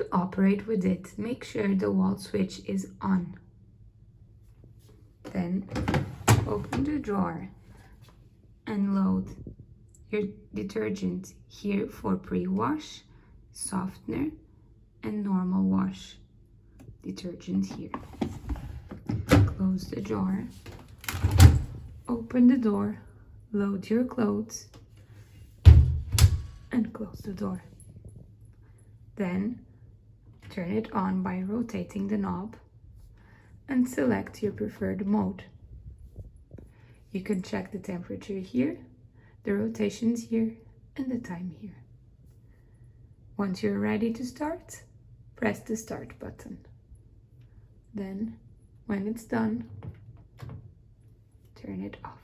To operate with it, make sure the wall switch is on. Then open the drawer and load your detergent here for pre-wash, softener, and normal wash. Detergent here. Close the drawer, open the door, load your clothes, and close the door. Then turn it on by rotating the knob and select your preferred mode. You can check the temperature here, the rotations here, and the time here. Once you're ready to start, press the start button. Then, when it's done, turn it off.